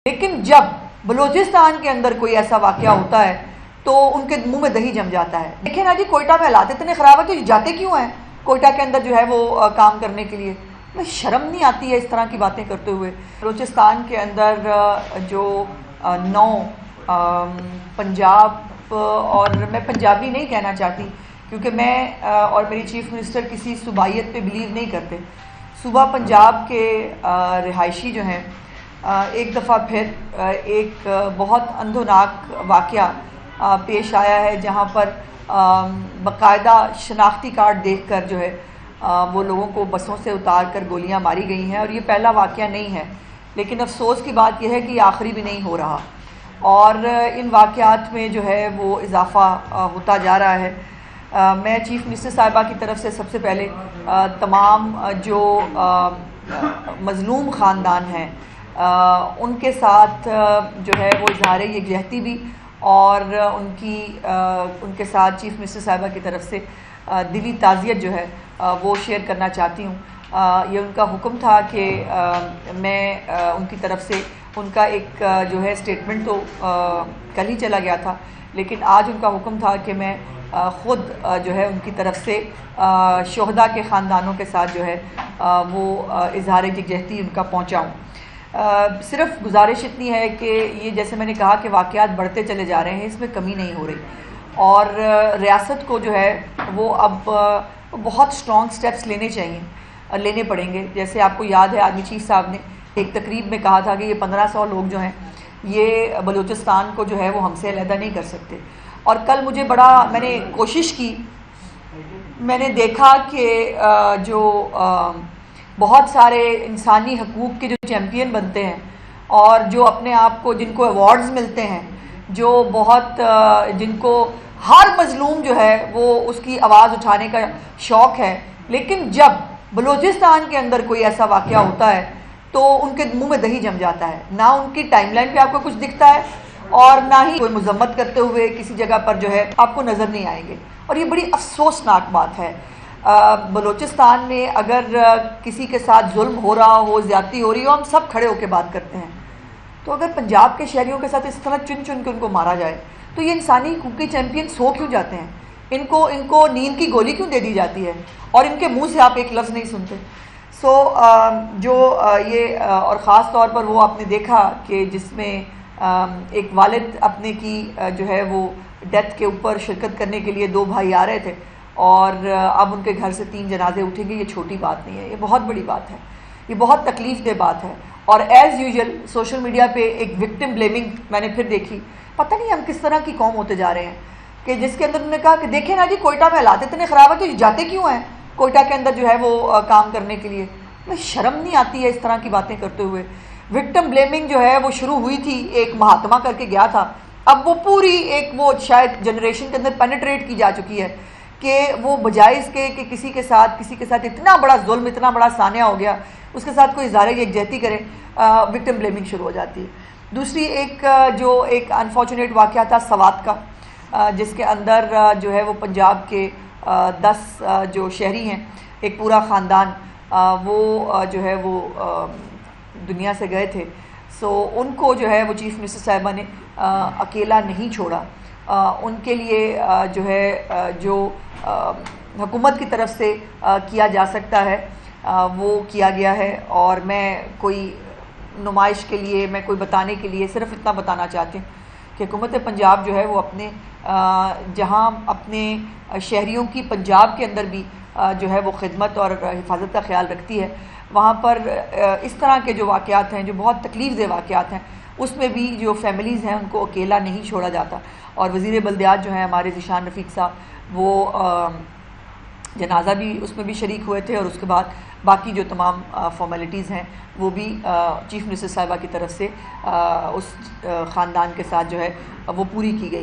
لیکن جب بلوچستان کے اندر کوئی ایسا واقعہ ہوتا ہے تو ان کے منہ میں دہی جم جاتا ہے. دیکھیں نا جی، کوئٹہ میں حالات اتنے خراب ہے تو جاتے کیوں ہیں کوئٹہ کے اندر جو ہے وہ کام کرنے کے لیے؟ شرم نہیں آتی ہے اس طرح کی باتیں کرتے ہوئے؟ بلوچستان کے اندر جو 9 پنجاب، اور میں پنجابی نہیں کہنا چاہتی کیونکہ میں اور میری چیف منسٹر کسی صوبائیت پہ بلیو نہیں کرتے. صوبہ پنجاب کے رہائشی جو ہیں، ایک دفعہ پھر ایک بہت اندھوناک واقعہ پیش آیا ہے جہاں پر باقاعدہ شناختی کارڈ دیکھ کر جو ہے وہ لوگوں کو بسوں سے اتار کر گولیاں ماری گئی ہیں. اور یہ پہلا واقعہ نہیں ہے، لیکن افسوس کی بات یہ ہے کہ یہ آخری بھی نہیں ہو رہا، اور ان واقعات میں جو ہے وہ اضافہ ہوتا جا رہا ہے. میں چیف منسٹر صاحبہ کی طرف سے سب سے پہلے تمام جو مظلوم خاندان ہیں ان کے ساتھ جو ہے وہ اظہار یکجہتی بھی، اور ان کے ساتھ چیف منسٹر صاحبہ کی طرف سے دلی تعزیت جو ہے وہ شیئر کرنا چاہتی ہوں. یہ ان کا حکم تھا کہ میں ان کی طرف سے ان کا ایک جو ہے اسٹیٹمنٹ تو کل ہی چلا گیا تھا، لیکن آج ان کا حکم تھا کہ میں خود جو ہے ان کی طرف سے شہداء کے خاندانوں کے ساتھ جو ہے وہ اظہار یکجہتی ان کا پہنچاؤں. صرف گزارش اتنی ہے کہ یہ جیسے میں نے کہا کہ واقعات بڑھتے چلے جا رہے ہیں، اس میں کمی نہیں ہو رہی، اور ریاست کو جو ہے وہ اب بہت سٹرونگ سٹیپس لینے پڑیں گے. جیسے آپ کو یاد ہے آرمی چیف صاحب نے ایک تقریب میں کہا تھا کہ یہ 1500 لوگ جو ہیں یہ بلوچستان کو جو ہے وہ ہم سے علیحدہ نہیں کر سکتے. اور کل مجھے میں نے کوشش کی، میں نے دیکھا کہ جو بہت سارے انسانی حقوق کے جو چیمپئن بنتے ہیں اور جو اپنے آپ کو جن کو ایوارڈز ملتے ہیں، جو جن کو ہر مظلوم جو ہے وہ اس کی آواز اٹھانے کا شوق ہے، لیکن جب بلوچستان کے اندر کوئی ایسا واقعہ ہوتا ہے تو ان کے منہ میں دہی جم جاتا ہے. نہ ان کی ٹائم لائن پہ آپ کو کچھ دکھتا ہے، اور نہ ہی کوئی مذمت کرتے ہوئے کسی جگہ پر جو ہے آپ کو نظر نہیں آئیں گے. اور یہ بڑی افسوسناک بات ہے. بلوچستان میں اگر کسی کے ساتھ ظلم ہو رہا ہو، زیادتی ہو رہی ہو، ہم سب کھڑے ہو کے بات کرتے ہیں. تو اگر پنجاب کے شہریوں کے ساتھ اس طرح چن چن کے ان کو مارا جائے تو یہ انسانی حقوق کے چیمپئن سو کیوں جاتے ہیں؟ ان کو نیند کی گولی کیوں دے دی جاتی ہے اور ان کے منہ سے آپ ایک لفظ نہیں سنتے؟ یہ اور خاص طور پر وہ آپ نے دیکھا کہ جس میں ایک والد اپنے کی جو ہے وہ ڈیتھ کے اوپر شرکت کرنے کے لیے 2 بھائی آ رہے تھے، اور اب ان کے گھر سے 3 جنازے اٹھیں گے. یہ چھوٹی بات نہیں ہے، یہ بہت بڑی بات ہے، یہ بہت تکلیف دہ بات ہے. اور ایز یوزول سوشل میڈیا پہ ایک وکٹم بلیمنگ میں نے پھر دیکھی. پتہ نہیں ہم کس طرح کی قوم ہوتے جا رہے ہیں کہ جس کے اندر انہوں نے کہا کہ دیکھیں نا جی، کوئٹہ میں حالات اتنے خراب ہے تو جاتے کیوں ہیں کوئٹہ کے اندر جو ہے وہ کام کرنے کے لیے؟ شرم نہیں آتی ہے اس طرح کی باتیں کرتے ہوئے؟ وکٹم بلیمنگ جو ہے وہ شروع ہوئی تھی، ایک مہاتما کر کے گیا تھا، اب وہ پوری ایک وہ شاید جنریشن کے اندر پینیٹریٹ کی جا چکی ہے کہ وہ بجائے اس کے کہ کسی کے ساتھ اتنا بڑا ظلم، اتنا بڑا سانحہ ہو گیا، اس کے ساتھ کوئی اظہار یکجہتی کرے، وکٹم بلیمنگ شروع ہو جاتی ہے. دوسری ایک انفارچونیٹ واقعہ تھا سوات کا، جس کے اندر جو ہے وہ پنجاب کے 10 جو شہری ہیں، ایک پورا خاندان، وہ جو ہے وہ دنیا سے گئے تھے. ان کو جو ہے وہ چیف منسٹر صاحبہ نے اکیلا نہیں چھوڑا. ان کے لیے جو ہے جو حکومت کی طرف سے کیا جا سکتا ہے وہ کیا گیا ہے. اور میں کوئی نمائش کے لیے، میں کوئی بتانے کے لیے صرف اتنا بتانا چاہتی ہوں کہ حکومت پنجاب جو ہے وہ جہاں اپنے شہریوں کی پنجاب کے اندر بھی جو ہے وہ خدمت اور حفاظت کا خیال رکھتی ہے، وہاں پر اس طرح کے جو واقعات ہیں، جو بہت تکلیف دہ واقعات ہیں، اس میں بھی جو فیملیز ہیں ان کو اکیلا نہیں چھوڑا جاتا. اور وزیر بلدیات جو ہیں ہمارے ذیشان رفیق صاحب، وہ جنازہ بھی اس میں بھی شریک ہوئے تھے، اور اس کے بعد باقی جو تمام فارمیلٹیز ہیں وہ بھی چیف منسٹر صاحبہ کی طرف سے اس خاندان کے ساتھ جو ہے وہ پوری کی گئی.